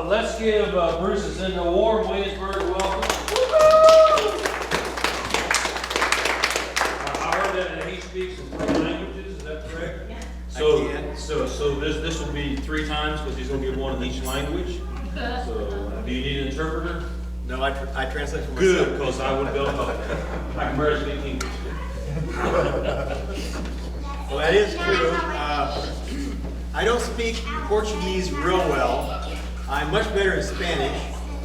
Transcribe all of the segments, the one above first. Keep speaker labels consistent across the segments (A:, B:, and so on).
A: Let's give Bruce in the warm Williamsburg welcome. I heard that he speaks in 3 languages, is that correct?
B: Yeah.
A: So this will be 3 times because he's going to give one in each language. So do you need an interpreter?
C: No, I translate for myself.
A: Good, because I would go, I can barely speak English.
C: Well, that is true. I don't speak Portuguese real well. I'm much better in Spanish.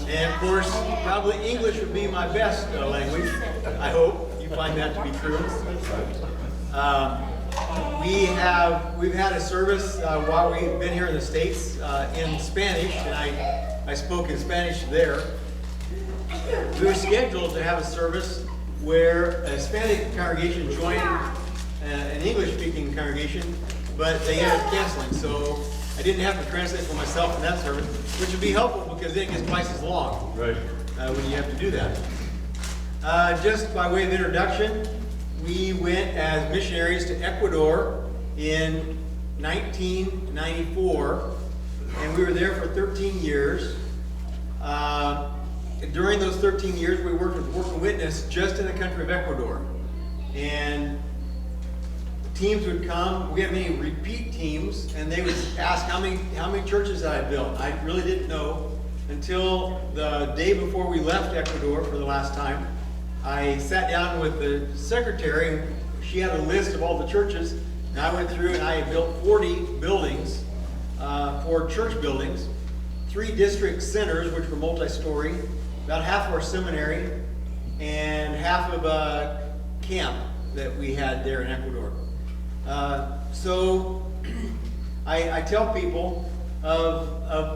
C: And of course, probably English would be my best language. I hope you find that to be true. We've had a service while we've been here in the States in Spanish, and I spoke in Spanish there. We were scheduled to have a service where a Hispanic congregation joined an English-speaking congregation, but they ended up canceling. So I didn't have to translate for myself in that service, which would be helpful because then it gets twice as long when you have to do that. Just by way of introduction, we went as missionaries to Ecuador in 1994, and we were there for 13 years. During those 13 years, we worked with Work and Witness just in the country of Ecuador. And teams would come. We had many repeat teams, and they would ask how many churches I had built. I really didn't know until the day before we left Ecuador for the last time. I sat down with the secretary, and she had a list of all the churches, and I went through and I had built 40 buildings, 4 church buildings, 3 district centers, which were multi-story, about half of our seminary, and half of a camp that we had there in Ecuador. So I tell people of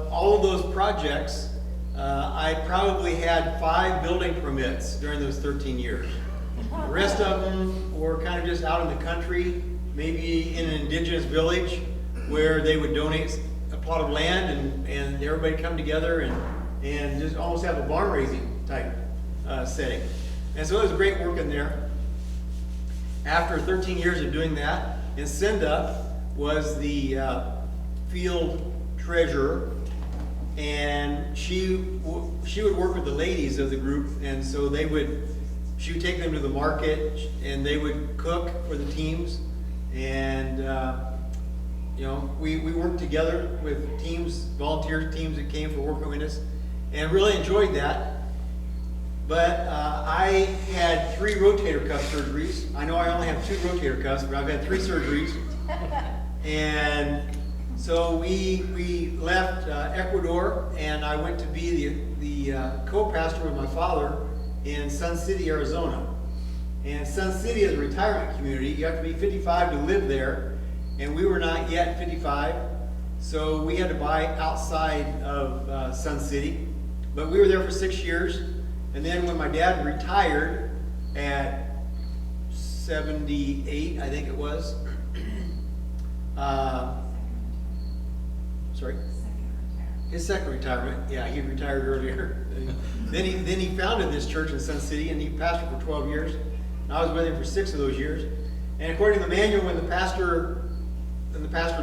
C: all of those projects, I probably had 5 building permits during those 13 years. The rest of them were kind of just out in the country, maybe in an indigenous village where they would donate a plot of land and everybody come together and just almost have a barn raising type setting. And so it was great working there. After 13 years of doing that, and Cinda was the field treasurer, and she would work with the ladies of the group, and so she would take them to the market, and they would cook for the teams, and we worked together with teams, volunteer teams that came for Work and Witness, and really enjoyed that. But I had 3 rotator cuff surgeries. I know I only have 2 rotator cuffs, but I've had 3 surgeries. And so we left Ecuador, and I went to be the co-pastor with my father in Sun City, Arizona. And Sun City is a retirement community. You have to be 55 to live there, and we were not yet 55. So we had to buy outside of Sun City. But we were there for 6 years. And then when my dad retired at 78, I think it was, his second retirement. Yeah, he retired earlier. then he founded this church in Sun City, and he pastored for 12 years. And I was with him for 6 of those years. And according to the manual, when the pastor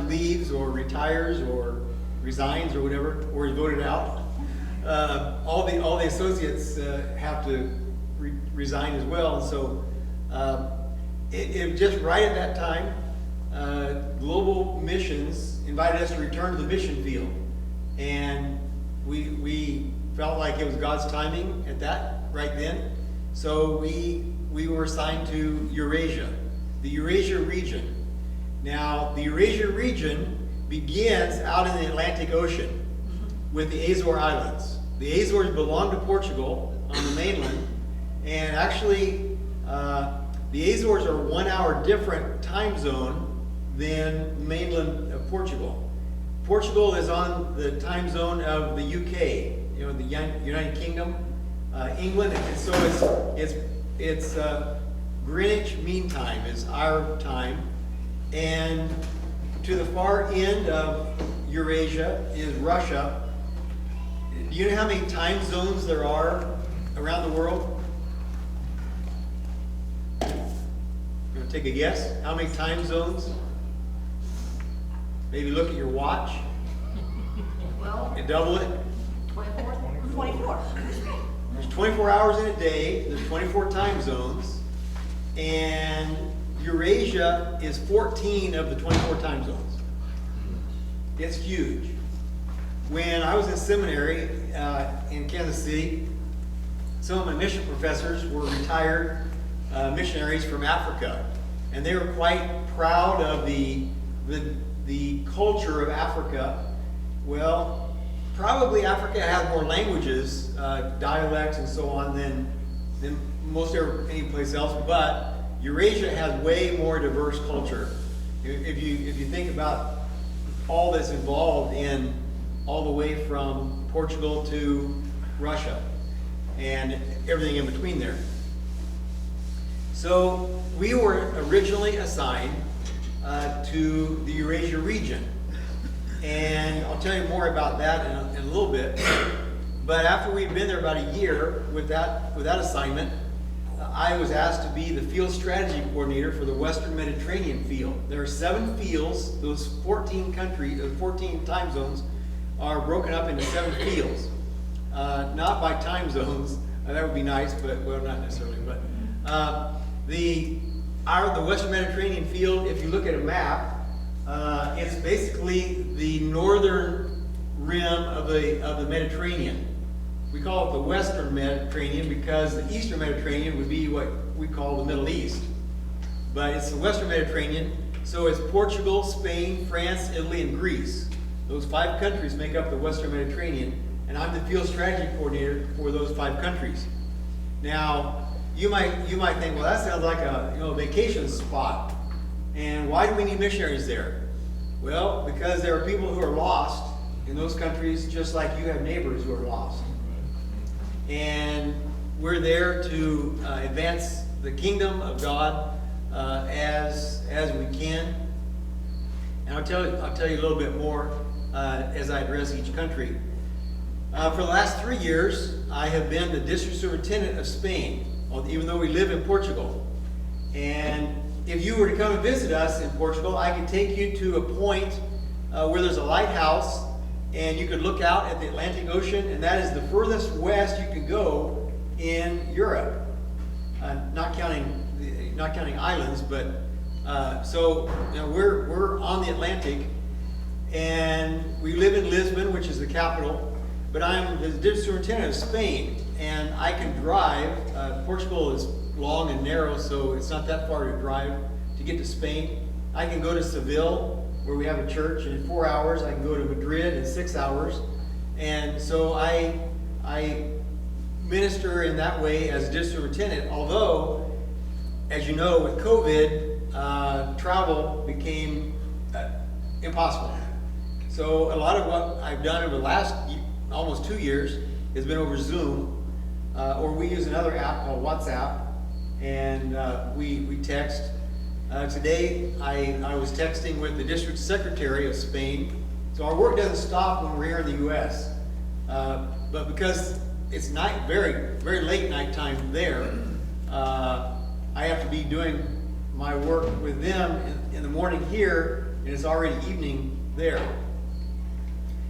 C: leaves or retires or resigns or whatever, or is voted out, all the associates have to resign as well. And so it just right at that time, Global Missions invited us to return to the mission field, and we felt like it was God's timing at that right then. So we were assigned to Eurasia, the Eurasia region. Now the Eurasia region begins out in the Atlantic Ocean with the Azore Islands. The Azores belong to Portugal on the mainland, and actually the Azores are 1 hour different time zone than the mainland of Portugal. Portugal is on the time zone of the UK, the United Kingdom, England, and so it's Greenwich Mean Time is our time, and to the far end of Eurasia is Russia. Do you know how many time zones there are around the world? You want to take a guess? How many time zones? Maybe look at your watch and double it.
B: 24.
C: There's 24 hours in a day, there's 24 time zones, and Eurasia is 14 of the 24 time zones. It's huge. When I was in seminary in Kansas City, some of my mission professors were retired missionaries from Africa, and they were quite proud of the culture of Africa. Well, probably Africa has more languages, dialects and so on than most any place else, but Eurasia has way more diverse culture. If you think about all that's involved in all the way from Portugal to Russia and everything in between there. So we were originally assigned to the Eurasia region. And I'll tell you more about that in a little bit. But after we'd been there about a year with that assignment, I was asked to be the field strategy coordinator for the Western Mediterranean field. There are 7 fields. Those 14 time zones are broken up into 7 fields. Not by time zones. That would be nice, but well, not necessarily. But the Western Mediterranean field, if you look at a map, it's basically the northern rim of the Mediterranean. We call it the Western Mediterranean because the Eastern Mediterranean would be what we call the Middle East. But it's the Western Mediterranean, so it's Portugal, Spain, France, Italy, and Greece. Those 5 countries make up the Western Mediterranean, and I'm the field strategy coordinator for those 5 countries. Now, you might think, well, that sounds like a vacation spot. And why do we need missionaries there? Well, because there are people who are lost in those countries, just like you have neighbors who are lost. And we're there to advance the kingdom of God as we can. And I'll tell you a little bit more as I address each country. For the last 3 years, I have been the district superintendent of Spain, even though we live in Portugal. And if you were to come and visit us in Portugal, I could take you to a point where there's a lighthouse, and you could look out at the Atlantic Ocean, and that is the furthest west you could go in Europe. Not counting islands, but so we're on the Atlantic, and we live in Lisbon, which is the capital. But I'm the district superintendent of Spain, and I can drive. Portugal is long and narrow, so it's not that far to drive to get to Spain. I can go to Seville, where we have a church, and in 4 hours I can go to Madrid in 6 hours. And so I minister in that way as a district superintendent, although, as you know, with COVID, travel became impossible. So a lot of what I've done over the last almost 2 years has been over Zoom, or we use another app called WhatsApp, and we text. Today I was texting with the district secretary of Spain, so our work doesn't stop when we're here in the U.S. But because it's very, very late nighttime there, I have to be doing my work with them in the morning here, and it's already evening there.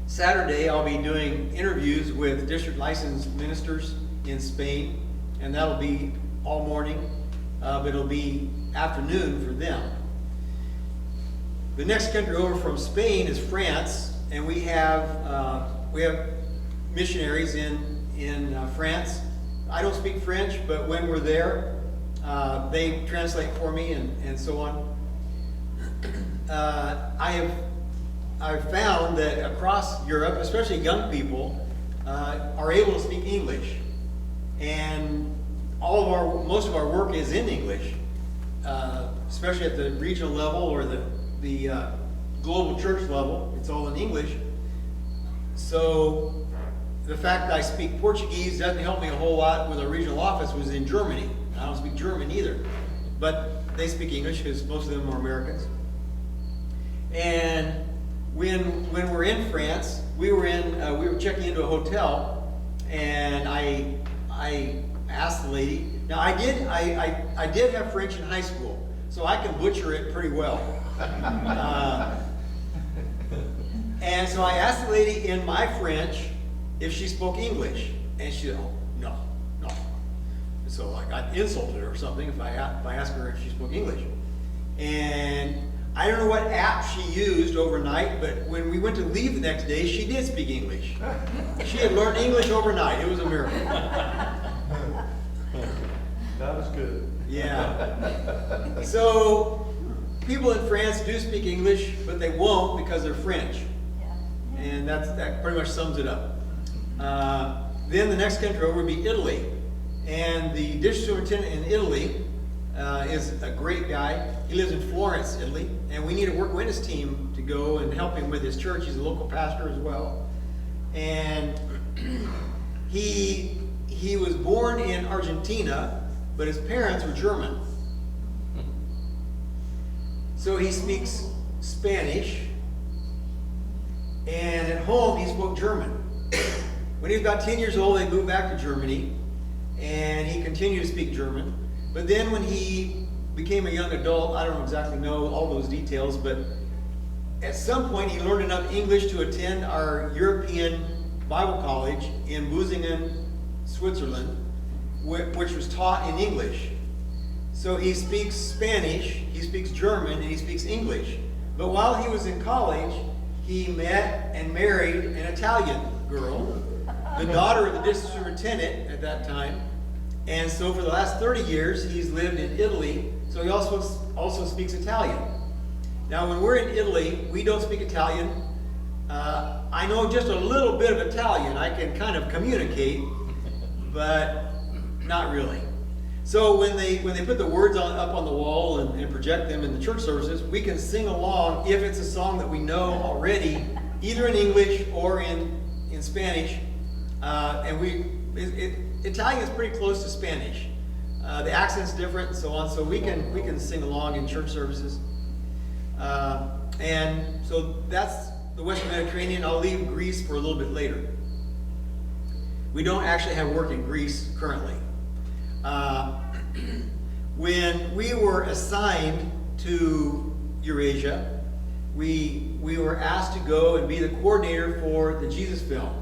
C: Saturday, I'll be doing interviews with district licensed ministers in Spain, and that'll be all morning, but it'll be afternoon for them. The next country over from Spain is France, and we have missionaries in France. I don't speak French, but when we're there, they translate for me and so on. I've found that across Europe, especially young people, are able to speak English, and most of our work is in English, especially at the regional level or the global church level. It's all in English. So the fact that I speak Portuguese doesn't help me a whole lot with our regional office, which is in Germany. I don't speak German either, but they speak English because most of them are Americans. And when we're in France, we were checking into a hotel, and I asked the lady. Now I did have French in high school, so I can butcher it pretty well. And so I asked the lady in my French, if she spoke English. And she said, oh, no. So I got insulted or something if I asked her if she spoke English. And I don't know what app she used overnight, but when we went to leave the next day, she did speak English. She had learned English overnight. It was a miracle.
B: Not as good.
C: Yeah. So people in France do speak English, but they won't because they're French. And that pretty much sums it up. Then the next country over would be Italy. And the district superintendent in Italy is a great guy. He lives in Florence, Italy. And we need a work witness team to go and help him with his church. He's a local pastor as well. And he was born in Argentina, but his parents were German. So he speaks Spanish. And at home, he spoke German. When he was about 10 years old, they moved back to Germany, and he continued to speak German. But then when he became a young adult, I don't exactly know all those details, but at some point he learned enough English to attend our European Bible College in Busingen, Switzerland, which was taught in English. So he speaks Spanish, he speaks German, and he speaks English. But while he was in college, he met and married an Italian girl, the daughter of the district superintendent at that time. And so for the last 30 years, he's lived in Italy, so he also speaks Italian. Now, when we're in Italy, we don't speak Italian. I know just a little bit of Italian. I can kind of communicate, but not really. So when they put the words up on the wall and project them in the church services, we can sing along if it's a song that we know already, either in English or in Spanish. Italian is pretty close to Spanish. The accent's different and so on, so we can sing along in church services. And so that's the Western Mediterranean. I'll leave Greece for a little bit later. We don't actually have work in Greece currently. When we were assigned to Eurasia, we were asked to go and be the coordinator for the Jesus film.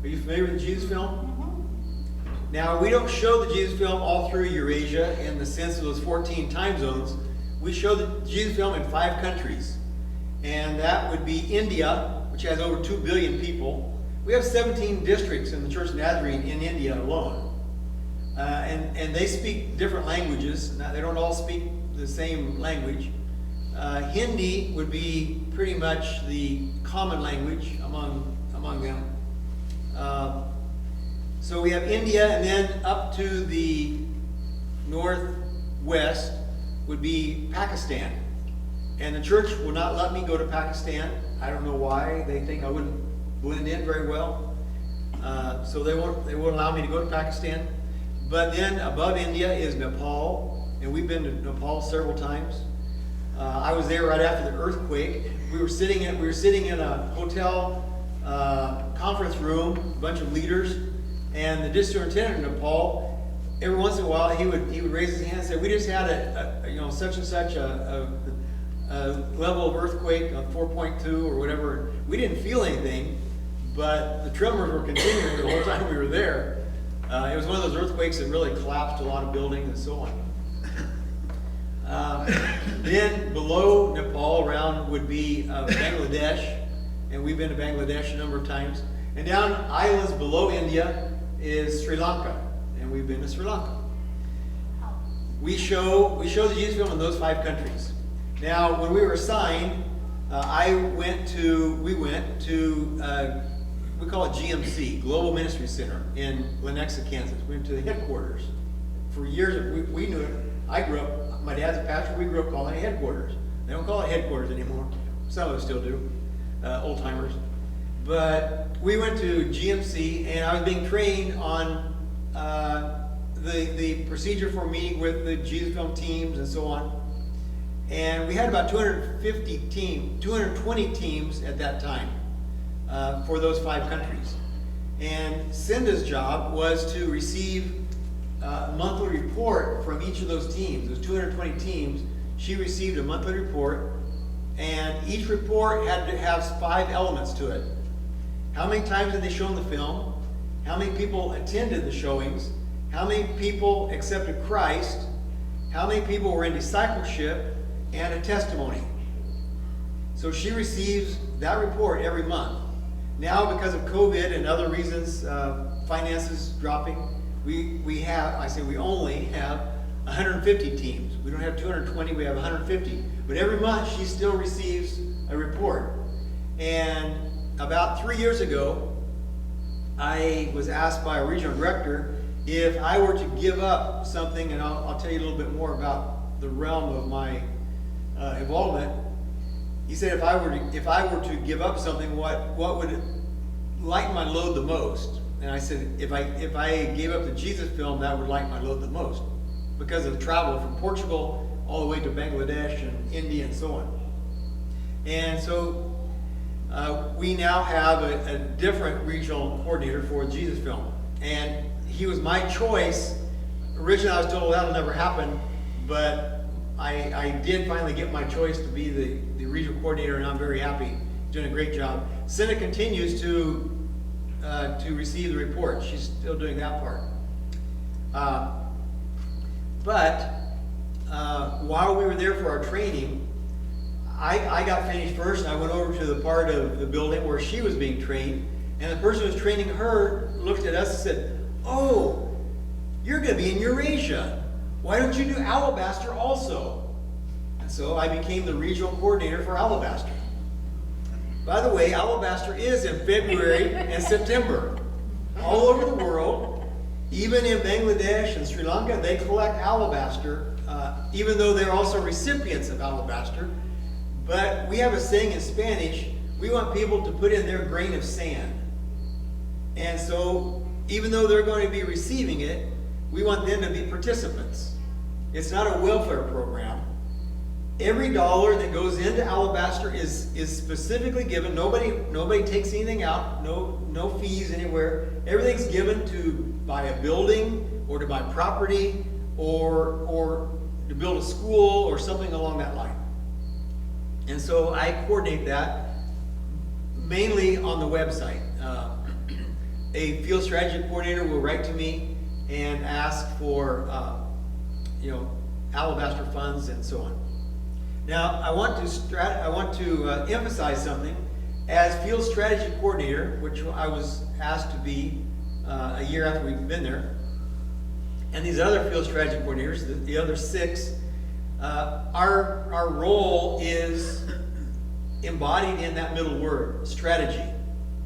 C: Are you familiar with the Jesus film? Mm-hmm. Now, we don't show the Jesus film all through Eurasia in the sense of those 14 time zones. We show the Jesus film in 5 countries. And that would be India, which has over 2 billion people. We have 17 districts in the Church of Nazarene in India alone. And they speak different languages. Now, they don't all speak the same language. Hindi would be pretty much the common language among them. So we have India, and then up to the northwest would be Pakistan. And the church will not let me go to Pakistan. I don't know why. They think I wouldn't blend in very well. So they won't allow me to go to Pakistan. But then above India is Nepal, and we've been to Nepal several times. I was there right after the earthquake. We were sitting in a hotel conference room, a bunch of leaders, and the district superintendent of Nepal, every once in a while he would raise his hand and say, "We just had such and such a level of earthquake, 4.2 or whatever." We didn't feel anything, but the tremors were continuing the whole time we were there. It was one of those earthquakes that really collapsed a lot of buildings and so on. Then below Nepal around would be Bangladesh, and we've been to Bangladesh a number of times. And down islands below India is Sri Lanka, and we've been to Sri Lanka. We show the Jesus film in those 5 countries. Now, when we were assigned, we call it GMC, Global Ministry Center, in Lenexa, Kansas. We went to the headquarters. For years, we knew it. I grew up, my dad's a pastor, we grew up calling it headquarters. They don't call it headquarters anymore. Some of us still do, old timers. But we went to GMC, and I was being trained on the procedure for meeting with the Jesus film teams and so on. And we had about 220 teams at that time. For those 5 countries. And Cinda's job was to receive a monthly report from each of those teams. Those 220 teams, she received a monthly report, and each report had to have 5 elements to it. how many times had they shown the film, how many people attended the showings, how many people accepted Christ, how many people were in discipleship, and a testimony. So she receives that report every month. Now, because of COVID and other reasons, finances dropping, we only have 150 teams. We don't have 220, we have 150. But every month she still receives a report. And about 3 years ago, I was asked by a regional director if I were to give up something, and I'll tell you a little bit more about the realm of my involvement. He said if I were to give up something, what would lighten my load the most? And I said if I gave up the Jesus film, that would lighten my load the most, because of travel from Portugal all the way to Bangladesh and India and so on. And so we now have a different regional coordinator for Jesus film, and he was my choice. Originally I was told that'll never happen, but I did finally get my choice to be the regional coordinator, and I'm very happy. He's doing a great job. Senna continues to receive the report. She's still doing that part. But while we were there for our training, I got finished first, and I went over to the part of the building where she was being trained, and the person who was training her looked at us and said, "Oh, you're going to be in Eurasia. Why don't you do Alabaster also?" And so I became the regional coordinator for Alabaster. By the way, Alabaster is in February and September. All over the world, even in Bangladesh and Sri Lanka, they collect Alabaster, even though they're also recipients of Alabaster. But we have a saying in Spanish, we want people to put in their grain of sand. And so, even though they're going to be receiving it, we want them to be participants. It's not a welfare program. Every dollar that goes into Alabaster is specifically given. Nobody takes anything out. No fees anywhere. Everything's given to buy a building or to buy property or to build a school or something along that line. And so I coordinate that mainly on the website. A field strategy coordinator will write to me and ask for Alabaster funds and so on. Now I want to emphasize something. As field strategy coordinator, which I was asked to be a year after we've been there, and these other field strategy coordinators, the other 6, our role is embodied in that middle word, strategy.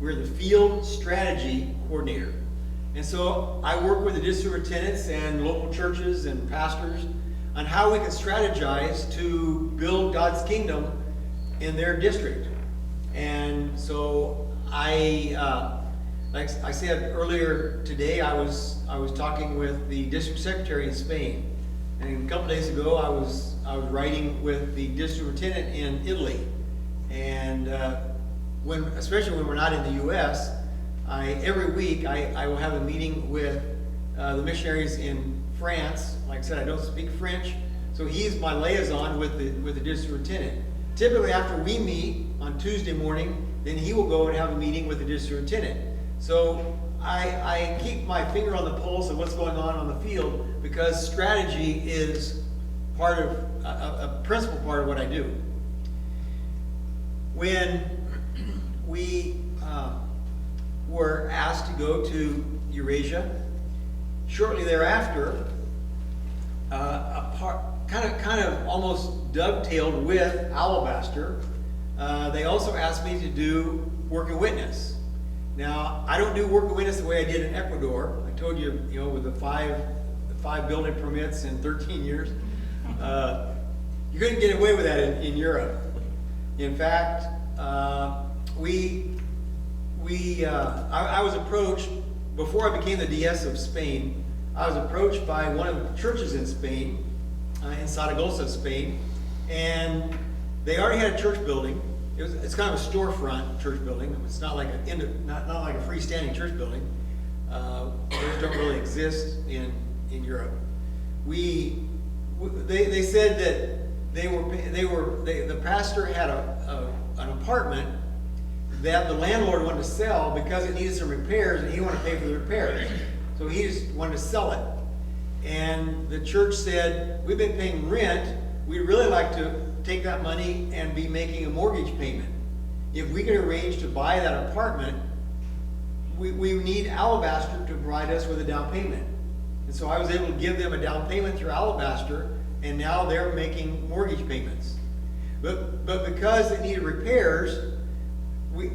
C: We're the field strategy coordinator. And so I work with the district superintendents and local churches and pastors on how we can strategize to build God's kingdom in their district. And so like I said earlier today, I was talking with the district secretary in Spain. And a couple days ago, I was writing with the district superintendent in Italy. And especially when we're not in the U.S., every week I will have a meeting with the missionaries in France. Like I said, I don't speak French, so he's my liaison with the district superintendent. Typically, after we meet on Tuesday morning, then he will go and have a meeting with the district superintendent. So I keep my finger on the pulse of what's going on the field, because strategy is part of a principal part of what I do. When we were asked to go to Eurasia, shortly thereafter, kind of almost dovetailed with Alabaster, they also asked me to do work and witness. Now, I don't do work and witness the way I did in Ecuador. I told you, with the five building permits in 13 years, you couldn't get away with that in Europe. In fact, I was approached, before I became the DS of Spain, I was approached by one of the churches in Spain, in Saragossa, Spain, and they already had a church building. It's kind of a storefront church building. It's not like not like a freestanding church building. Those don't really exist in Europe. They said that the pastor had an apartment that the landlord wanted to sell because it needed some repairs and he wanted to pay for the repairs. So he just wanted to sell it. And the church said, we've been paying rent, we'd really like to take that money and be making a mortgage payment. If we could arrange to buy that apartment, we need Alabaster to provide us with a down payment. And so I was able to give them a down payment through Alabaster, and now they're making mortgage payments. But because it needed repairs,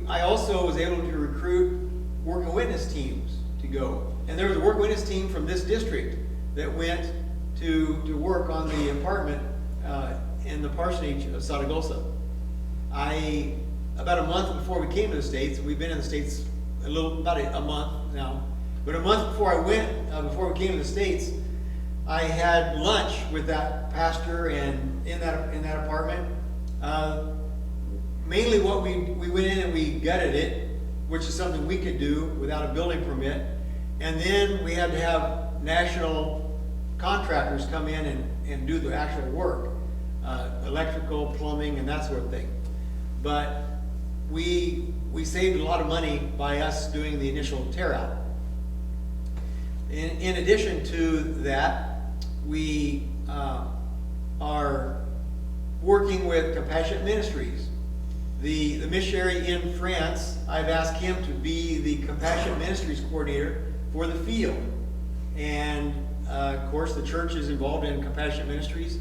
C: I also was able to recruit work and witness teams to go. And there was a work and witness team from this district that went to work on the apartment in the parsonage of Saragossa. About a month before we came to the States, we've been in the States about a month now, but a month before I went, before we came to the States, I had lunch with that pastor and in that apartment. Mainly what we went in and we gutted it, which is something we could do without a building permit. And then we had to have national contractors come in and do the actual work, electrical, plumbing, and that sort of thing. But we saved a lot of money by us doing the initial tear out. In addition to that, we are working with Compassionate Ministries. The missionary in France, I've asked him to be the Compassionate Ministries coordinator for the field. And of course, the church is involved in Compassionate Ministries.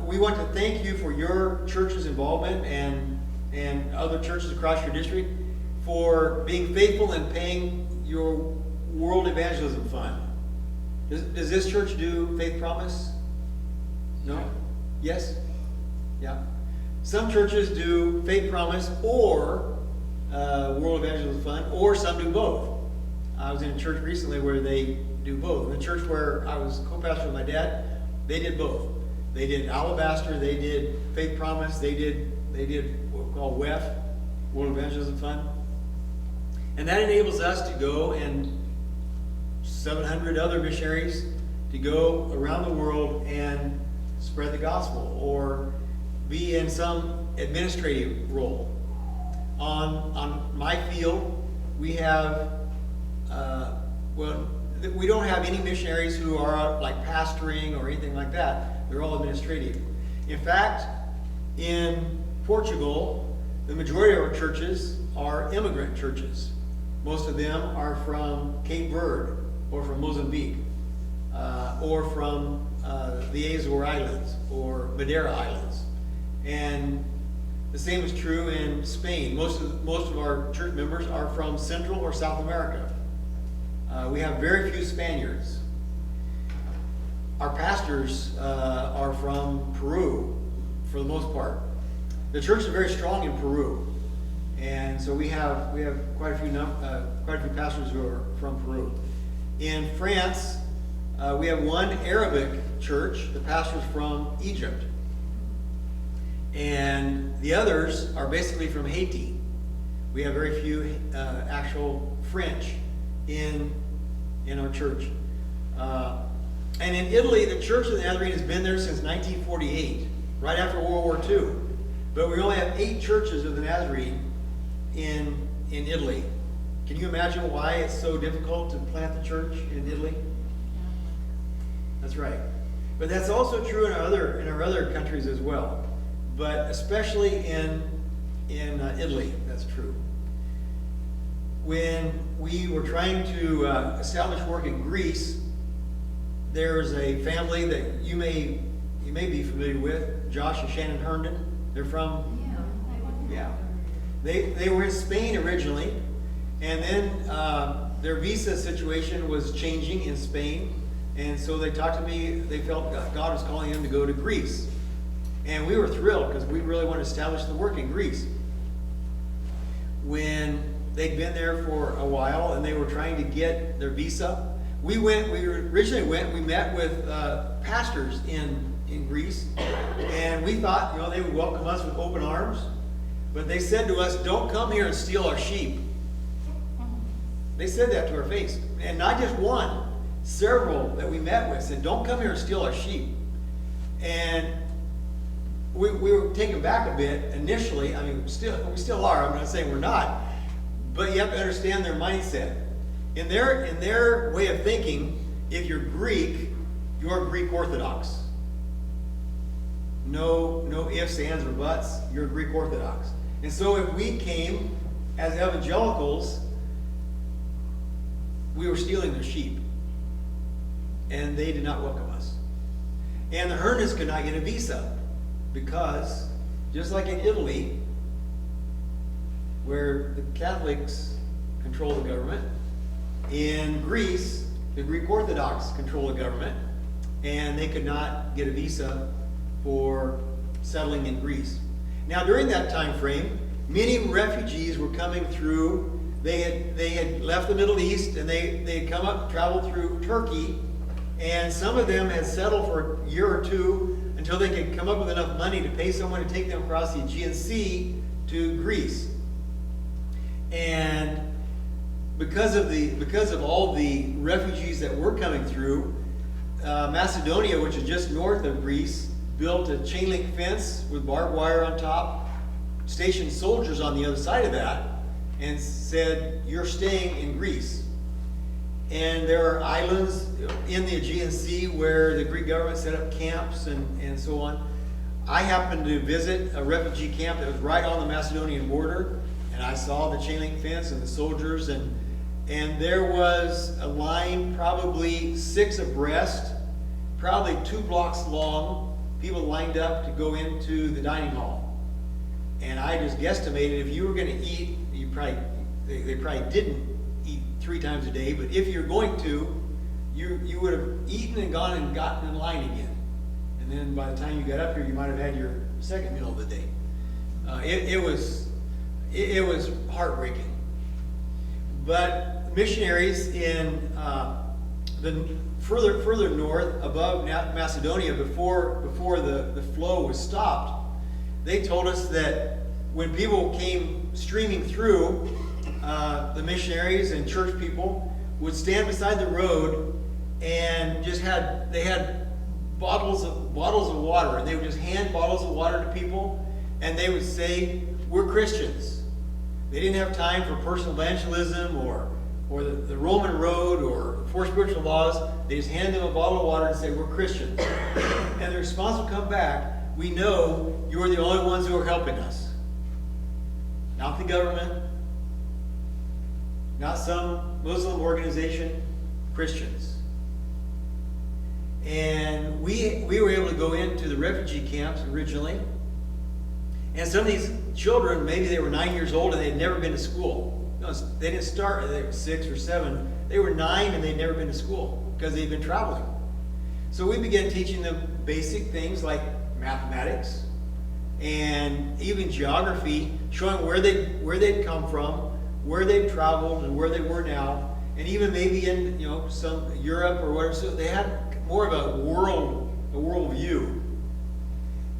C: We want to thank you for your church's involvement and other churches across your district for being faithful in paying your World Evangelism Fund. Does this church do Faith Promise? No? Yes? Yeah. Some churches do Faith Promise or World Evangelism Fund, or some do both. I was in a church recently where they do both. In the church where I was co-pastor with my dad, they did both. They did Alabaster, they did Faith Promise, they did what we call WEF, World Evangelism Fund. And that enables us to go, and 700 other missionaries to go around the world and spread the gospel or be in some administrative role. On my field, we have, we don't have any missionaries who are like pastoring or anything like that. They're all administrative. In fact, in Portugal, the majority of our churches are immigrant churches. Most of them are from Cape Verde or from Mozambique or from the Azore Islands or Madeira Islands. And the same is true in Spain. Most of our church members are from Central or South America. We have very few Spaniards. Our pastors are from Peru, for the most part. The church is very strong in Peru, and so we have quite a few pastors who are from Peru. In France, we have one Arabic church. The pastor's from Egypt, and the others are basically from Haiti. We have very few actual French in our church. And in Italy, the Church of the Nazarene has been there since 1948, right after World War II. But we only have 8 churches of the Nazarene in Italy. Can you imagine why it's so difficult to plant the church in Italy? That's right. But that's also true in our other countries as well. But especially in Italy, that's true. When we were trying to establish work in Greece, there's a family that you may be familiar with, Josh and Shannon Herndon. They're from, yeah. They were in Spain originally, and then their visa situation was changing in Spain, and so they talked to me. They felt God was calling them to go to Greece, and we were thrilled because we really wanted to establish the work in Greece. When they'd been there for a while and they were trying to get their visa, we originally met with pastors in Greece, and we thought, they would welcome us with open arms, but they said to us, "Don't come here and steal our sheep." They said that to our face, and not just one, several that we met with said, "Don't come here and steal our sheep." And we were taken back a bit initially. I mean, we still are. I'm not saying we're not, but you have to understand their mindset. In their way of thinking, if you're Greek, you're Greek Orthodox. No ifs, ands, or buts. You're Greek Orthodox. And so if we came as evangelicals, we were stealing their sheep. And they did not welcome us. And the Hernas could not get a visa because, just like in Italy, where the Catholics control the government, in Greece, the Greek Orthodox control the government, and they could not get a visa for settling in Greece. Now, during that time frame, many refugees were coming through. They had left the Middle East, and they had come up, traveled through Turkey, and some of them had settled for a year or two until they could come up with enough money to pay someone to take them across the Aegean Sea to Greece. And because of all the refugees that were coming through, Macedonia, which is just north of Greece, built a chain link fence with barbed wire on top, stationed soldiers on the other side of that, and said, "You're staying in Greece." And there are islands in the Aegean Sea where the Greek government set up camps and so on. I happened to visit a refugee camp that was right on the Macedonian border, and I saw the chain link fence and the soldiers, and there was a line probably 6 abreast, probably 2 blocks long, people lined up to go into the dining hall. And I just guesstimated if you were going to eat, they probably didn't eat 3 times a day, but if you're going to, you would have eaten and gone and gotten in line again. And then by the time you got up here, you might have had your second meal of the day. It was heartbreaking. But missionaries in the further north, above Macedonia, before the flow was stopped, they told us that when people came streaming through, the missionaries and church people would stand beside the road and they had bottles of water, and they would just hand bottles of water to people, and they would say, "We're Christians." They didn't have time for personal evangelism or the Roman road or 4 spiritual laws. They just hand them a bottle of water and say, "We're Christians." And the response would come back, "We know you are the only ones who are helping us. Not the government, not some Muslim organization, Christians." And we were able to go into the refugee camps originally. And some of these children, maybe they were 9 years old and they had never been to school. No, they didn't start, they were 6 or 7. They were 9 and they'd never been to school because they'd been traveling. So we began teaching them basic things like mathematics and even geography, showing where they'd come from, where they'd traveled, and where they were now, and even maybe in some Europe or whatever. So they had more of a world view.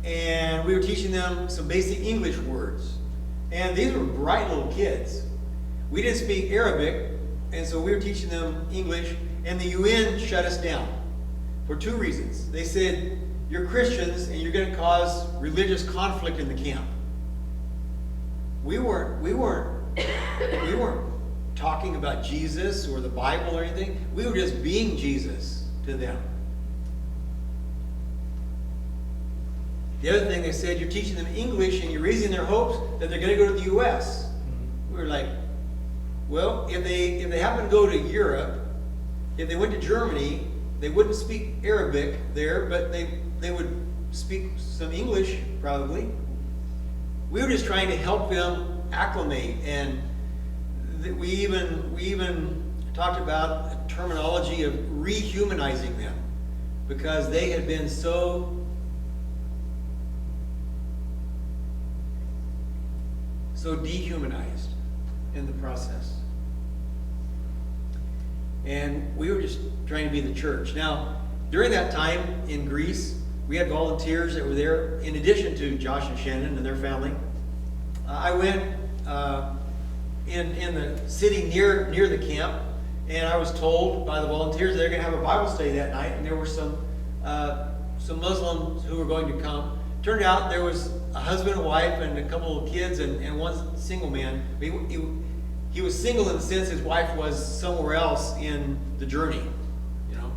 C: And we were teaching them some basic English words. And these were bright little kids. We didn't speak Arabic, and so we were teaching them English, and the UN shut us down for 2 reasons. They said, "You're Christians and you're going to cause religious conflict in the camp." We weren't talking about Jesus or the Bible or anything. We were just being Jesus to them. The other thing they said, "You're teaching them English and you're raising their hopes that they're going to go to the U.S." We were like, well, if they happen to go to Europe, if they went to Germany, they wouldn't speak Arabic there, but they would speak some English probably. We were just trying to help them acclimate, and we even talked about a terminology of rehumanizing them because they had been so dehumanized in the process. And we were just trying to be the church. Now, during that time in Greece, we had volunteers that were there in addition to Josh and Shannon and their family. I went in the city near the camp, and I was told by the volunteers they're going to have a Bible study that night, and there were some Muslims who were going to come. turned out there was a husband and wife and a couple of kids and one single man. He was single in the sense his wife was somewhere else in the journey, you know.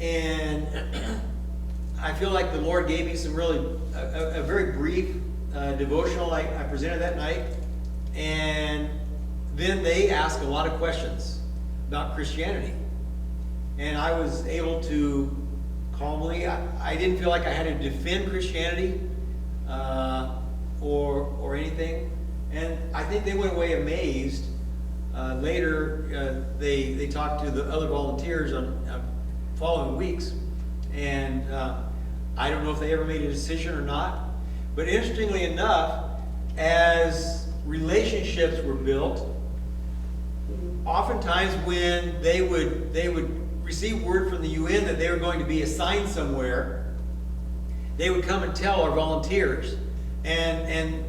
C: And I feel like the Lord gave me some really, a very brief devotional I presented that night. And then they asked a lot of questions about Christianity. And I was able to calmly, I didn't feel like I had to defend Christianity or anything. And I think they went away amazed. Later, they talked to the other volunteers on following weeks. And I don't know if they ever made a decision or not. But interestingly enough, as relationships were built, oftentimes when they would receive word from the UN that they were going to be assigned somewhere, they would come and tell our volunteers. And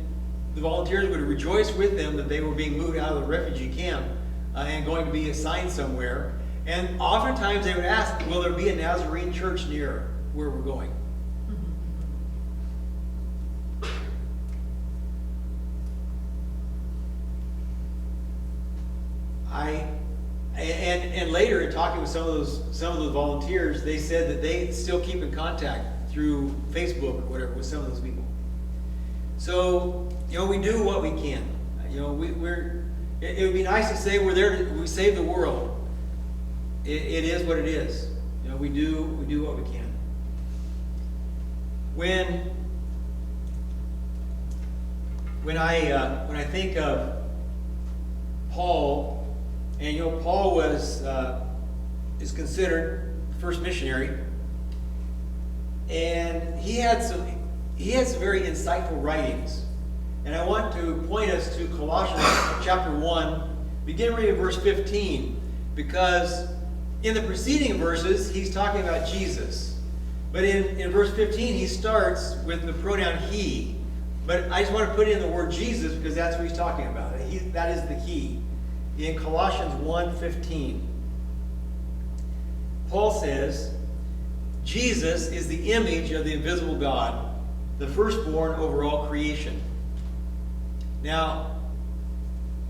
C: the volunteers would rejoice with them that they were being moved out of the refugee camp and going to be assigned somewhere. And oftentimes they would ask, will there be a Nazarene church near where we're going? And later, in talking with some of those volunteers, they said that they still keep in contact through Facebook or whatever with some of those people. So, you know, we do what we can. You know, it would be nice to say we're there we save the world. It is what it is. You know, we do what we can. When I think of Paul, and you know, Paul is considered the first missionary, and he had some very insightful writings. And I want to point us to Colossians chapter 1, begin reading verse 15, because in the preceding verses he's talking about Jesus, but in verse 15 he starts with the pronoun he. But I just want to put in the word Jesus because that's what he's talking about. That is the he. In Colossians 1:15, Paul says, Jesus is the image of the invisible God, the firstborn over all creation. Now,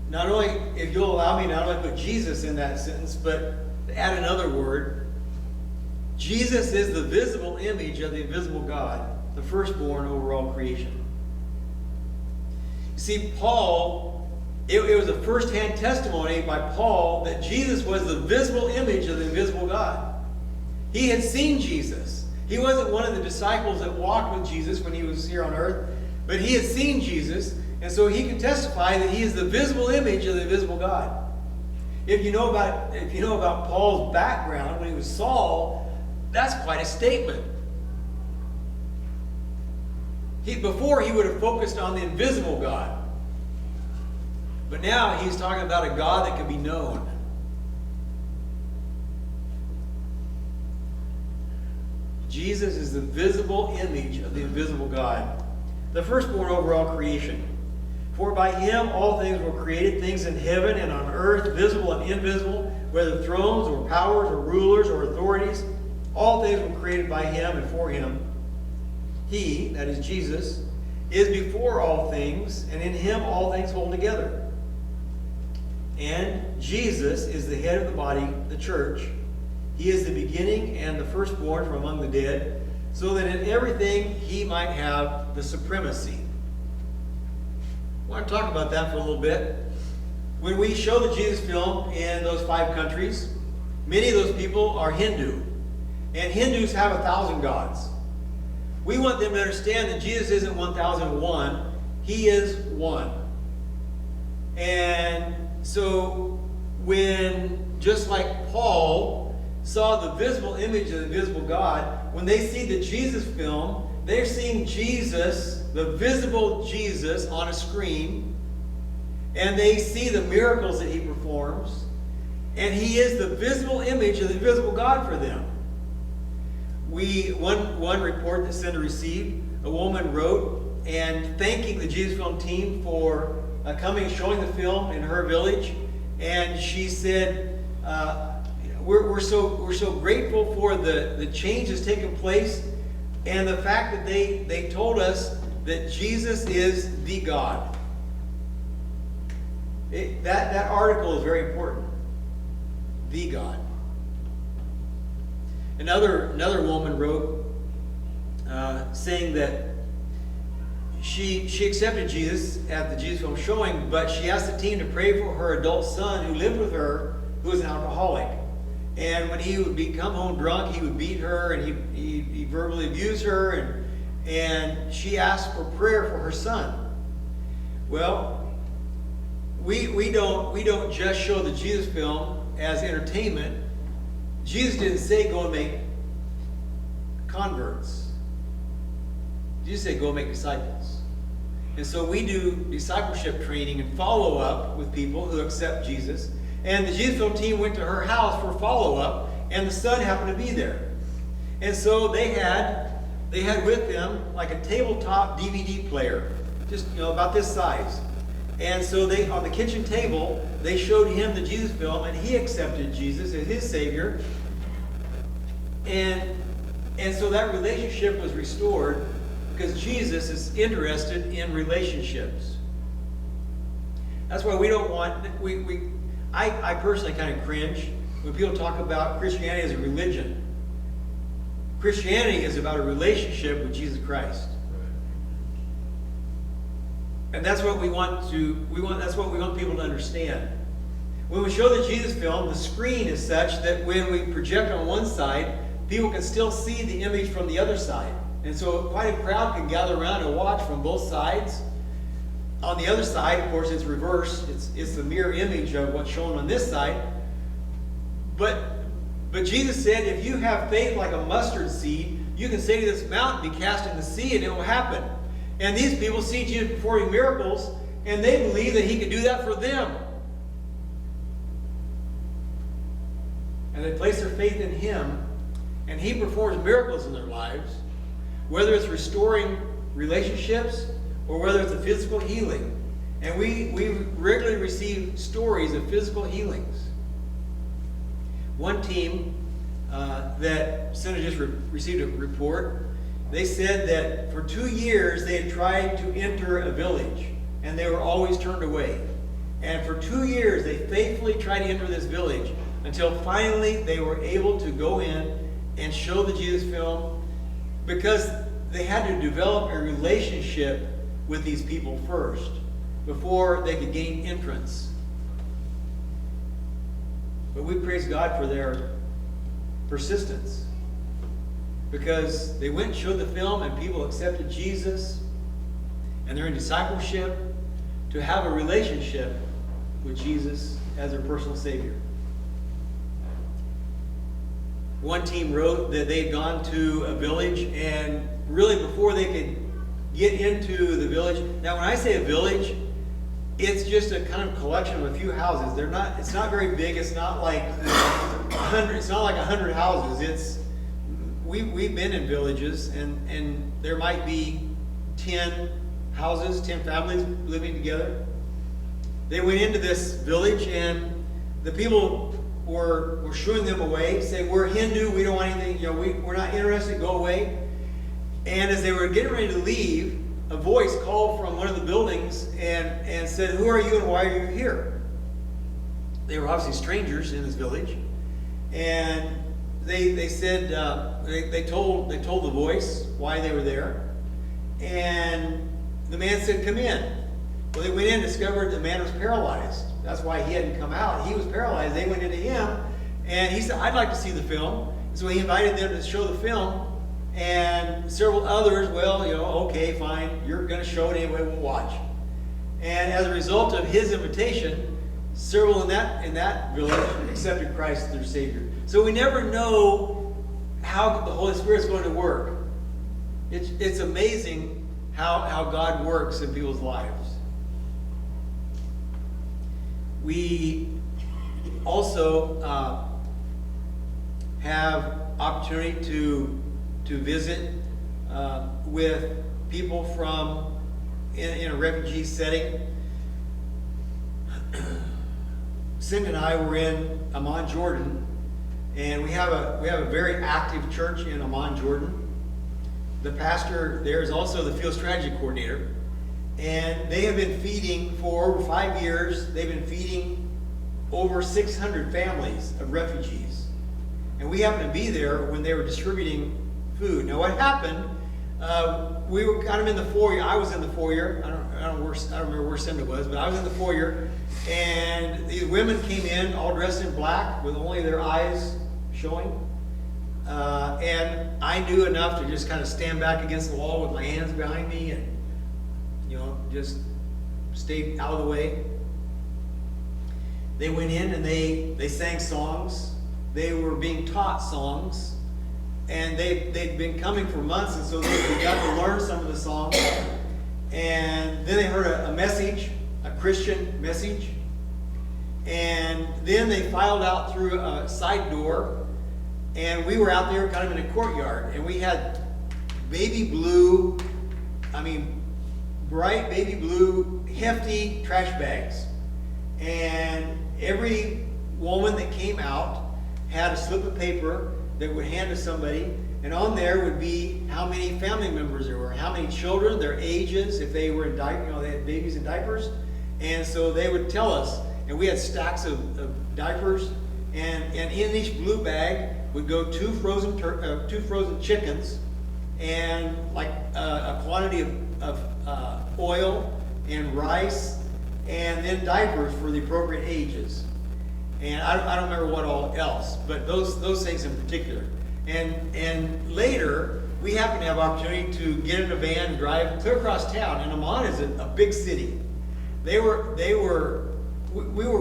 C: not only, if you'll allow me, not only put Jesus in that sentence, but add another word. Jesus is the visible image of the invisible God, the firstborn over all creation. You see, Paul, it was a first-hand testimony by Paul that Jesus was the visible image of the invisible God. He had seen Jesus. He wasn't one of the disciples that walked with Jesus when he was here on earth, but he had seen Jesus, and so he could testify that he is the visible image of the invisible God. If you know about Paul's background when he was Saul, that's quite a statement. Before he would have focused on the invisible God. But now he's talking about a God that can be known. Jesus is the visible image of the invisible God, the firstborn over all creation. For by him all things were created, things in heaven and on earth, visible and invisible, whether thrones or powers or rulers or authorities. All things were created by him and for him. He, that is Jesus, is before all things, and in him all things hold together. And Jesus is the head of the body, the church. He is the beginning and the firstborn from among the dead, so that in everything he might have the supremacy. I want to talk about that for a little bit. When we show the Jesus film in those 5 countries, many of those people are Hindu. And Hindus have 1,000 gods. We want them to understand that Jesus isn't 1001. He is one. And so when, just like Paul saw the visible image of the visible God, when they see the Jesus film, they're seeing Jesus, the visible Jesus on a screen, and they see the miracles that he performs, and he is the visible image of the visible God for them. One report that Cinda received, a woman wrote and thanking the Jesus Film team for coming and showing the film in her village, and she said, we're so grateful for the change that's taken place And the fact that they told us that Jesus is the God. That article is very important. The God. Another woman wrote saying that she accepted Jesus at the Jesus Film showing, but she asked the team to pray for her adult son who lived with her, who was an alcoholic. And when he would come home drunk, he would beat her and he verbally abused her, and she asked for prayer for her son. Well, we don't just show the Jesus Film as entertainment. Jesus didn't say go and make converts. Jesus said go and make disciples. And so we do discipleship training and follow-up with people who accept Jesus. And the Jesus Film team went to her house for follow-up, and the son happened to be there. And so they had with them like a tabletop DVD player, just about this size. And so they, on the kitchen table, they showed him the Jesus Film, and he accepted Jesus as his Savior. And so that relationship was restored because Jesus is interested in relationships. That's why we don't want, I personally kind of cringe when people talk about Christianity as a religion. Christianity is about a relationship with Jesus Christ. And that's what that's what we want people to understand. When we show the Jesus Film, the screen is such that when we project on one side, people can still see the image from the other side. And so quite a crowd can gather around and watch from both sides. On the other side, of course, it's reversed. It's the mirror image of what's shown on this side. But Jesus said, if you have faith like a mustard seed, you can say to this mountain, be cast in the sea, and it will happen. And these people see Jesus performing miracles, and they believe that he could do that for them. And they place their faith in him, and he performs miracles in their lives, whether it's restoring relationships or whether it's a physical healing. And we regularly receive stories of physical healings. One team that Senator just received a report, they said that for 2 years they had tried to enter a village and they were always turned away. And for 2 years they faithfully tried to enter this village until finally they were able to go in and show the Jesus Film, because they had to develop a relationship with these people first before they could gain entrance. But we praise God for their persistence, because they went and showed the film and people accepted Jesus and they're in discipleship to have a relationship with Jesus as their personal Savior. One team wrote that they'd gone to a village, and really before they could get into the village, now when I say a village, it's just a kind of collection of a few houses. It's not very big. It's not like 100. It's not like 100 houses. We've been in villages, and there might be 10 houses, 10 families living together. They went into this village, and the people were shooing them away, saying, "We're Hindu. We don't want anything. We're not interested. Go away." And as they were getting ready to leave, a voice called from one of the buildings and said, "Who are you and why are you here?" They were obviously strangers in this village, and they said they told the voice why they were there, and the man said, "Come in." Well, they went in and discovered the man was paralyzed. That's why he hadn't come out. He was paralyzed. They went into him, and he said, "I'd like to see the film." So he invited them to show the film. And several others, okay, fine, you're going to show it anyway, we'll watch. And as a result of his invitation, several in that village accepted Christ as their Savior. So we never know how the Holy Spirit is going to work. It's amazing how God works in people's lives. We also have opportunity to visit with people from in a refugee setting. Cindy and I were in Amman, Jordan, and we have a very active church in Amman, Jordan. the pastor there is also the field strategy coordinator. And they have been feeding for over 5 years. They've been feeding over 600 families of refugees. And we happened to be there when they were distributing food. Now what happened, we were kind of in the foyer. I was in the foyer. I don't remember where Cinda was, but I was in the foyer. And these women came in all dressed in black with only their eyes showing. And I knew enough to just kind of stand back against the wall with my hands behind me and, just stay out of the way. They went in and they sang songs. They were being taught songs. And they'd been coming for months, and so they got to learn some of the songs. And then they heard a message, a Christian message. And then they filed out through a side door. And we were out there kind of in a courtyard. And we had baby blue, bright baby blue, hefty trash bags. And every woman that came out had a slip of paper that would hand to somebody, and on there would be how many family members there were, how many children, their ages, if they were in diapers, they had babies in diapers. And so they would tell us, and we had stacks of diapers, and in each blue bag would go two frozen chickens, and like a quantity of oil and rice, and then diapers for the appropriate ages. And I don't remember what all else, but those things in particular. And later, we happened to have opportunity to get in a van and drive clear across town. And Amman is a big city. We were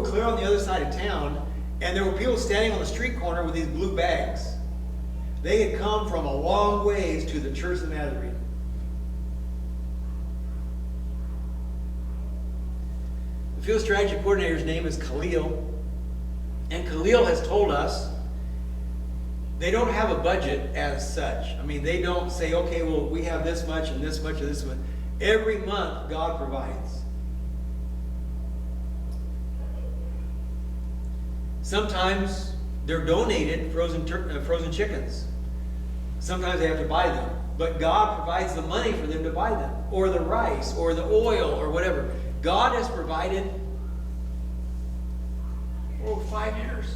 C: clear on the other side of town, and there were people standing on the street corner with these blue bags. They had come from a long ways to the Church of the Nazarene. The field strategy coordinator's name is Khalil. And Khalil has told us they don't have a budget as such. They don't say, okay, well, we have this much and this much and this much. Every month, God provides. Sometimes they're donated frozen chickens. Sometimes they have to buy them. But God provides the money for them to buy them, or the rice, or the oil, or whatever. God has provided for over 5 years.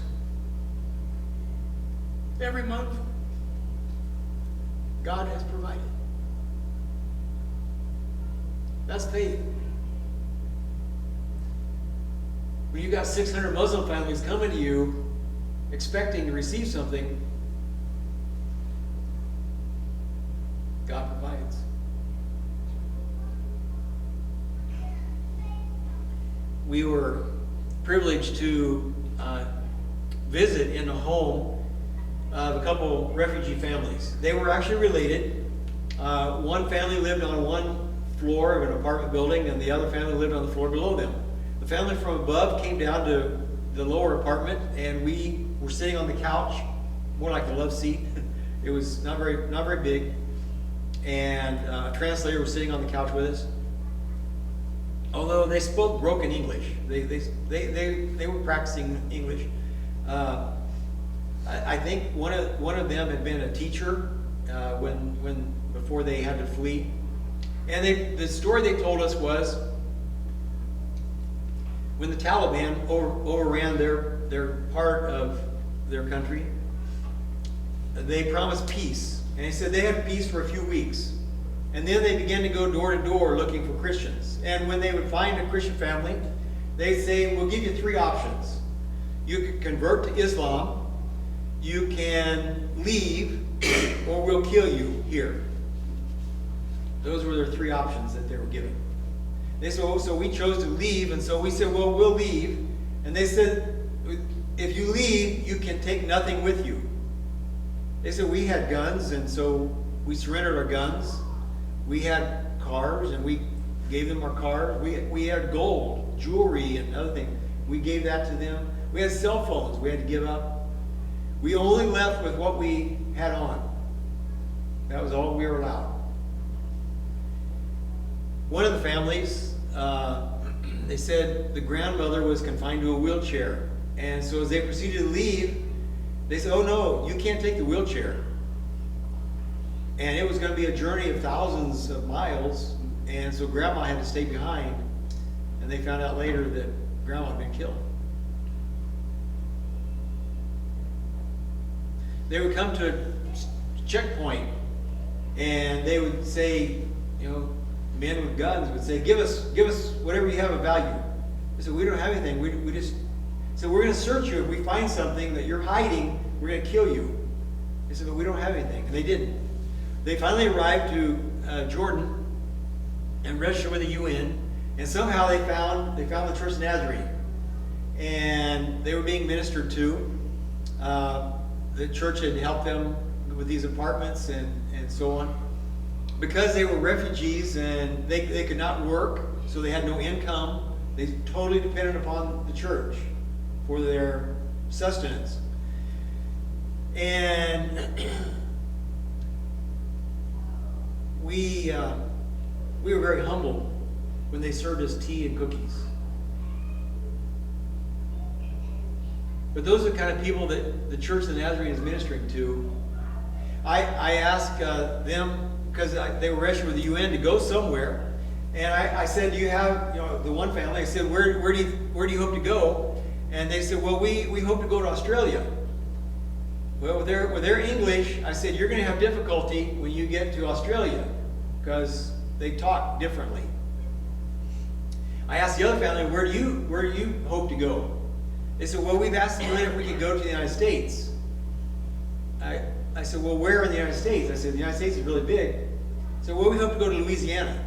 C: Every month, God has provided. That's faith. When you got 600 Muslim families coming to you expecting to receive something, God provides. We were privileged to visit in a home of a couple refugee families. They were actually related. One family lived on one floor of an apartment building, and the other family lived on the floor below them. The family from above came down to the lower apartment, and we were sitting on the couch, more like a love seat. It was not very big, and a translator was sitting on the couch with us. Although they spoke broken English, they were practicing English. I think one of them had been a teacher before they had to flee, and the story they told us was when the Taliban overran their part of their country, they promised peace, and they said they had peace for a few weeks. And then they began to go door to door looking for Christians. And when they would find a Christian family, they'd say, we'll give you 3 options. You can convert to Islam, you can leave, or we'll kill you here. Those were their 3 options that they were given. They said, oh, so we chose to leave, and so we said, well, we'll leave. And they said, if you leave, you can take nothing with you. They said, we had guns, and so we surrendered our guns. We had cars, and we gave them our cars. We had gold, jewelry, and other things. We gave that to them. We had cell phones we had to give up. We only left with what we had on. That was all we were allowed. One of the families, they said the grandmother was confined to a wheelchair. And so as they proceeded to leave, they said, oh no, you can't take the wheelchair. And it was going to be a journey of thousands of miles, and so Grandma had to stay behind. And they found out later that Grandma had been killed. They would come to a checkpoint, and they would say, you know, men with guns would say, give us whatever you have of value. They said, we don't have anything. We just said, we're going to search you. If we find something that you're hiding, we're going to kill you. They said, but we don't have anything. And they didn't. They finally arrived to Jordan and registered with the UN, and somehow they found the Church of Nazarene, and they were being ministered to. The church had helped them with these apartments and so on. Because they were refugees and they could not work, so they had no income, they totally depended upon the church for their sustenance. And we were very humbled when they served us tea and cookies. But those are the kind of people that the Church of the Nazarene is ministering to. I asked them, because they were registered with the UN, to go somewhere, and I said, do you have, you know, the one family, I said, where do you hope to go? And they said, well, we hope to go to Australia. Well, with their English, I said, you're going to have difficulty when you get to Australia, because they talk differently. I asked the other family, where do you hope to go? They said, well, we've asked the UN if we could go to the United States. I said, well, where in the United States? I said, the United States is really big. I said, well, we hope to go to Louisiana.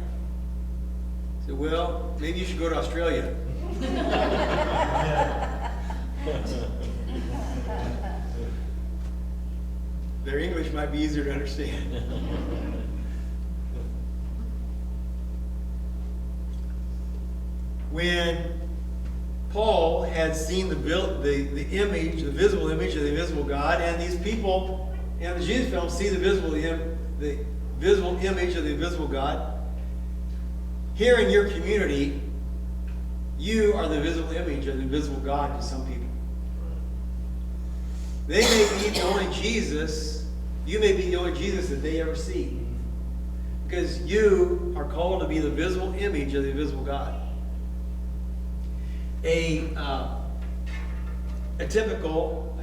C: I said, well, maybe you should go to Australia. Their English might be easier to understand. When Paul had seen the image, the visible image of the invisible God, and these people in the Jesus film see the visible image of the invisible God. Here in your community, you are the visible image of the invisible God to some people. They may be the only Jesus, you may be the only Jesus that they ever see. Because you are called to be the visible image of the invisible God. A typical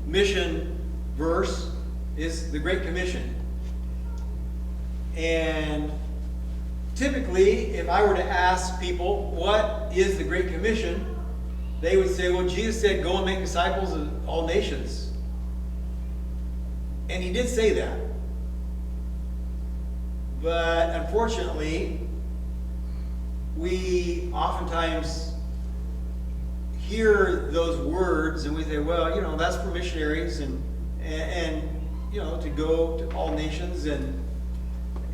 C: mission verse is the Great Commission. And typically, if I were to ask people, what is the Great Commission? They would say, well, Jesus said, go and make disciples of all nations. And he did say that. But unfortunately, we oftentimes hear those words and we say, well, you know, that's for missionaries and you know, to go to all nations, and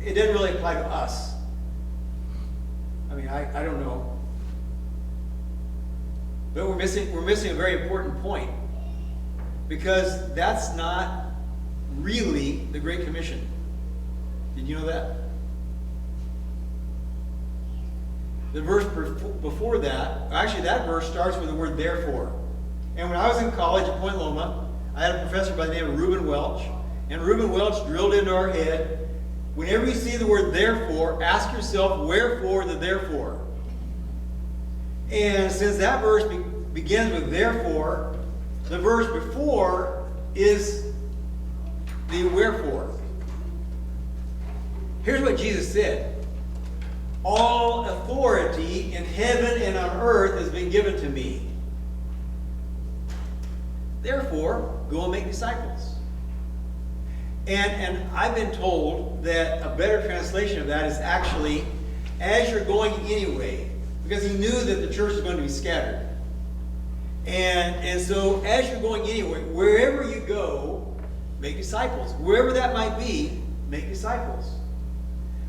C: it doesn't really apply to us. I mean, I don't know. But we're missing a very important point, because that's not really the Great Commission. Did you know that? The verse before that, actually that verse starts with the word therefore. And when I was in college at Point Loma, I had a professor by the name of Reuben Welch. And Reuben Welch drilled into our head, whenever you see the word therefore, ask yourself, wherefore the therefore? And since that verse begins with therefore, the verse before is the wherefore. Here's what Jesus said. All authority in heaven and on earth has been given to me. Therefore, go and make disciples. And I've been told that a better translation of that is actually, as you're going anyway, because he knew that the church is going to be scattered. And so, as you're going anyway, wherever you go, make disciples. Wherever that might be, make disciples.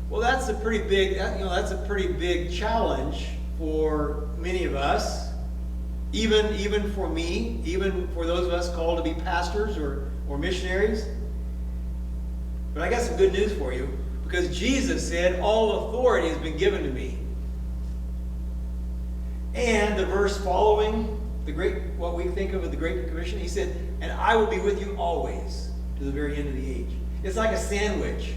C: Well, that's a pretty big challenge for many of us, even for me, even for those of us called to be pastors or missionaries. But I got some good news for you, because Jesus said, all authority has been given to me. And the verse following what we think of as the Great Commission, he said, and I will be with you always. to the very end of the age. It's like a sandwich.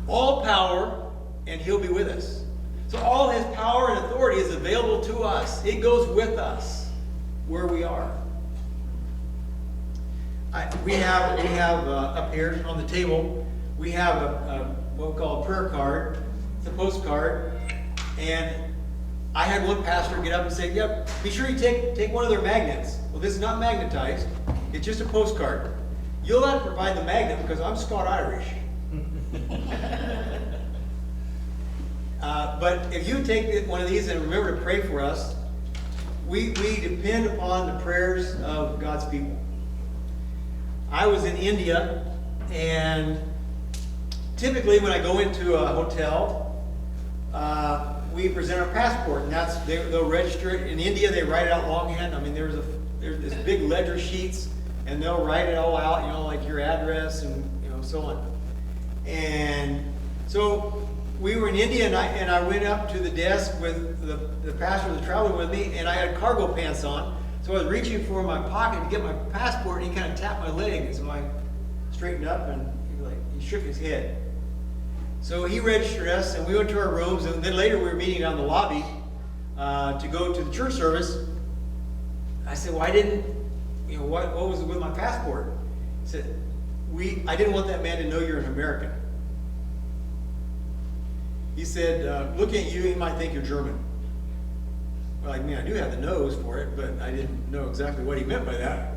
C: All power, and he'll be with us. So all his power and authority is available to us. It goes with us where we are. We have up here on the table, we have what we call a prayer card. It's a postcard. And I had one pastor get up and say, yep, be sure you take one of their magnets. Well, this is not magnetized. It's just a postcard. You'll have to provide the magnet because I'm Scot-Irish. But if you take one of these and remember to pray for us, we depend upon the prayers of God's people. I was in India, and typically when I go into a hotel, we present our passport, and they'll register it. In India, they write it out longhand. I mean, there's this big ledger sheets, and they'll write it all out, like your address and so on. And so we were in India, and I went up to the desk with the pastor that was traveling with me, and I had cargo pants on. So I was reaching for my pocket to get my passport, and he kind of tapped my leg, and so I straightened up, and he shook his head. So he registered us, and we went to our rooms, and then later we were meeting down in the lobby to go to the church service. I said, well, I didn't, what was with my passport? He said, I didn't want that man to know you're an American. He said, looking at you, he might think you're German. Well, I mean, I do have the nose for it, but I didn't know exactly what he meant by that.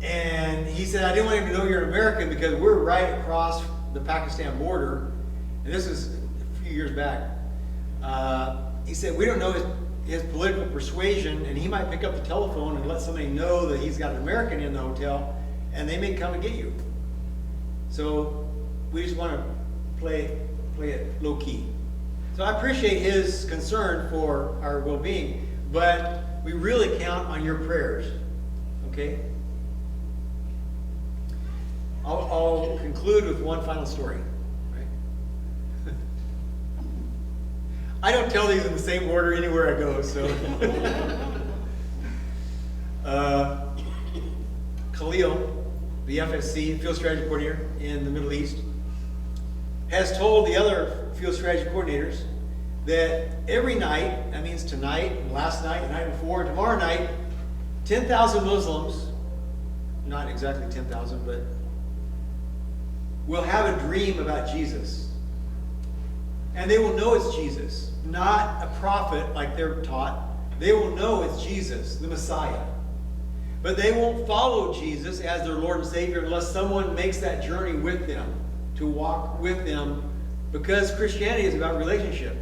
C: And he said, I didn't want him to know you're an American because we're right across the Pakistan border. And this was a few years back. He said, we don't know his political persuasion, and he might pick up the telephone and let somebody know that he's got an American in the hotel, and they may come and get you. So we just want to play it low key. So I appreciate his concern for our well-being, but we really count on your prayers. Okay? I'll conclude with one final story. Right? I don't tell these in the same order anywhere I go, so. Khalil, the FSC, Field Strategy Coordinator in the Middle East, has told the other field strategy coordinators that every night, that means tonight, and last night, the night before, and tomorrow night, 10,000 Muslims, not exactly 10,000, but will have a dream about Jesus. And they will know it's Jesus, not a prophet like they're taught. They will know it's Jesus, the Messiah. But they won't follow Jesus as their Lord and Savior unless someone makes that journey with them, to walk with them, because Christianity is about relationship.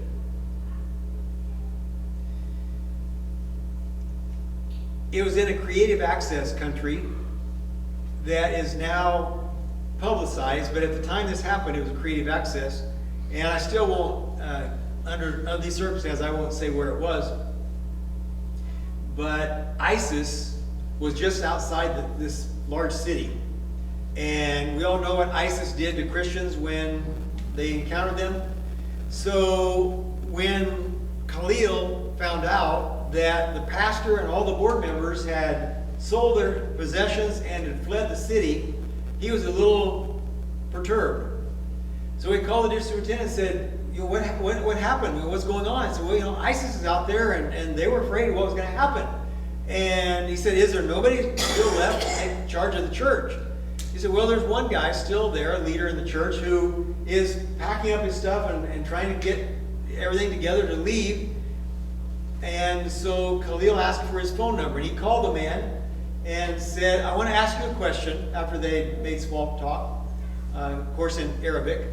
C: It was in a creative access country that is now publicized, but at the time this happened, it was creative access. And I still won't, under these circumstances, I won't say where it was. But ISIS was just outside this large city. And we all know what ISIS did to Christians when they encountered them. So when Khalil found out that the pastor and all the board members had sold their possessions and had fled the city, he was a little perturbed. So he called the district superintendent and said, what happened? What's going on? I said, well, ISIS is out there, and they were afraid of what was going to happen. And he said, is there nobody still left in charge of the church? He said, well, there's one guy still there, a leader in the church, who is packing up his stuff and trying to get everything together to leave. And so Khalil asked for his phone number, and he called the man and said, I want to ask you a question, after they made small talk, of course in Arabic.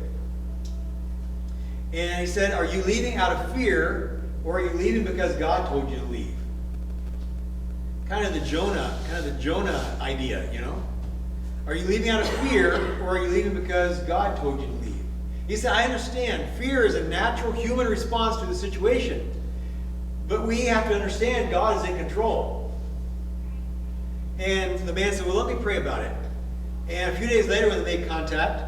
C: And he said, are you leaving out of fear, or are you leaving because God told you to leave? Kind of the Jonah idea, you know? Are you leaving out of fear, or are you leaving because God told you to leave? He said, I understand. Fear is a natural human response to the situation. But we have to understand God is in control. And the man said, well, let me pray about it. And a few days later, when they made contact,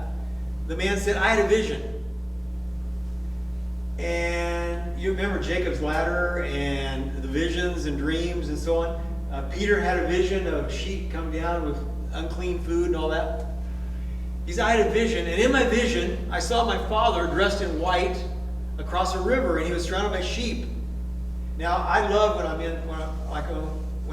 C: the man said, I had a vision. And you remember Jacob's ladder and the visions and dreams and so on. Peter had a vision of sheep come down with unclean food and all that. He said, I had a vision, and in my vision, I saw my father dressed in white across a river, and he was surrounded by sheep. Now, I love when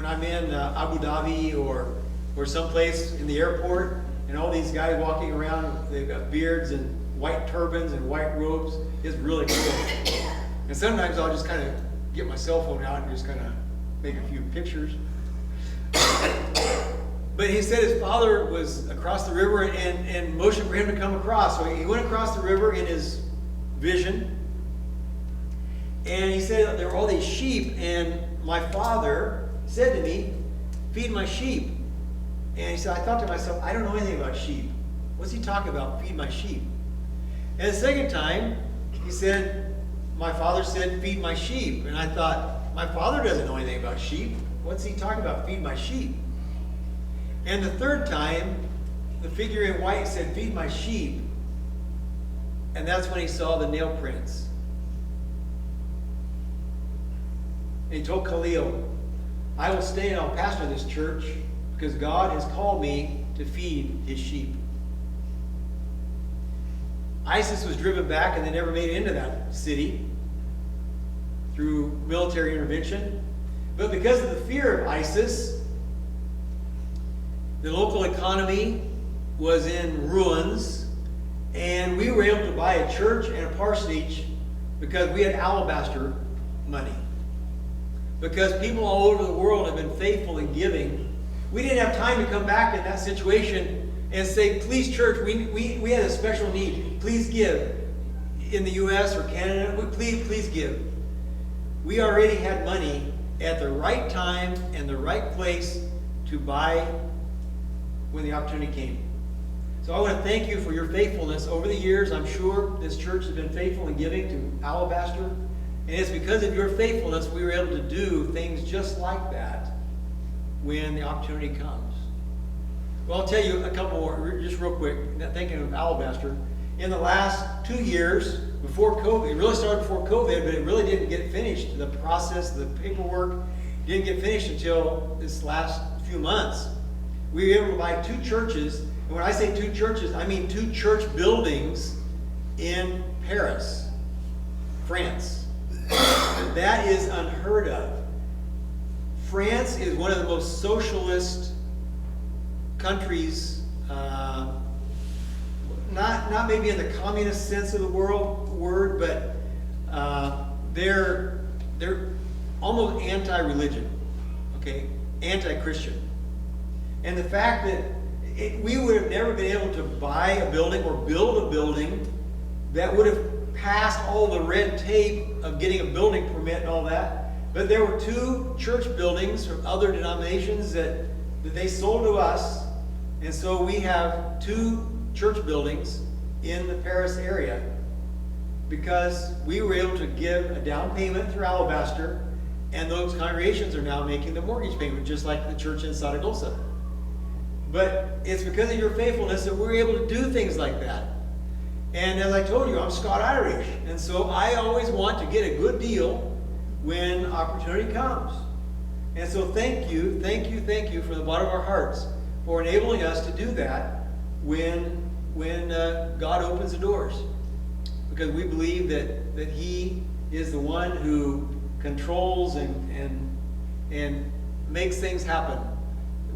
C: I'm in Abu Dhabi or someplace in the airport, and all these guys walking around, they've got beards and white turbans and white robes. It's really cool. And sometimes I'll just kind of get my cell phone out and just kind of make a few pictures. But he said his father was across the river and motioned for him to come across. So he went across the river in his vision. And he said there were all these sheep, and my father said to me, feed my sheep. And he said, I thought to myself, I don't know anything about sheep. What's he talking about, feed my sheep? And the second time, he said, my father said, feed my sheep. And I thought, my father doesn't know anything about sheep. What's he talking about, feed my sheep? And the third time, the figure in white said, feed my sheep. And that's when he saw the nail prints. And he told Khalil, I will stay and I'll pastor this church because God has called me to feed his sheep. ISIS was driven back and they never made it into that city through military intervention. But because of the fear of ISIS, the local economy was in ruins, and we were able to buy a church and a parsonage because we had alabaster money. Because people all over the world have been faithful in giving. We didn't have time to come back in that situation and say, please church, we had a special need. Please give. In the U.S. or Canada, please give. We already had money at the right time and the right place to buy when the opportunity came. So I want to thank you for your faithfulness over the years. I'm sure this church has been faithful in giving to Alabaster. And it's because of your faithfulness we were able to do things just like that when the opportunity comes. Well, I'll tell you a couple more, just real quick, thinking of Alabaster. In the last 2 years, before COVID, it really started before COVID, but it really didn't get finished. The process, the paperwork didn't get finished until this last few months. We were able to buy 2 churches, and when I say 2 churches, I mean 2 church buildings in Paris, France. That is unheard of. France is one of the most socialist countries, not maybe in the communist sense of the word, but they're almost anti-religion, okay, anti-Christian. And the fact that we would have never been able to buy a building or build a building that would have passed all the red tape of getting a building permit and all that. But there were 2 church buildings from other denominations that they sold to us. And so we have 2 church buildings in the Paris area because we were able to give a down payment through Alabaster, and those congregations are now making the mortgage payment, just like the church in Saragossa. But it's because of your faithfulness that we're able to do things like that. And as I told you, I'm Scot-Irish, and so I always want to get a good deal when opportunity comes. And so thank you from the bottom of our hearts for enabling us to do that when God opens the doors. Because we believe that He is the one who controls and makes things happen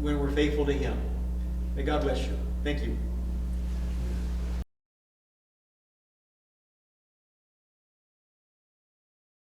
C: when we're faithful to Him. May God bless you. Thank you.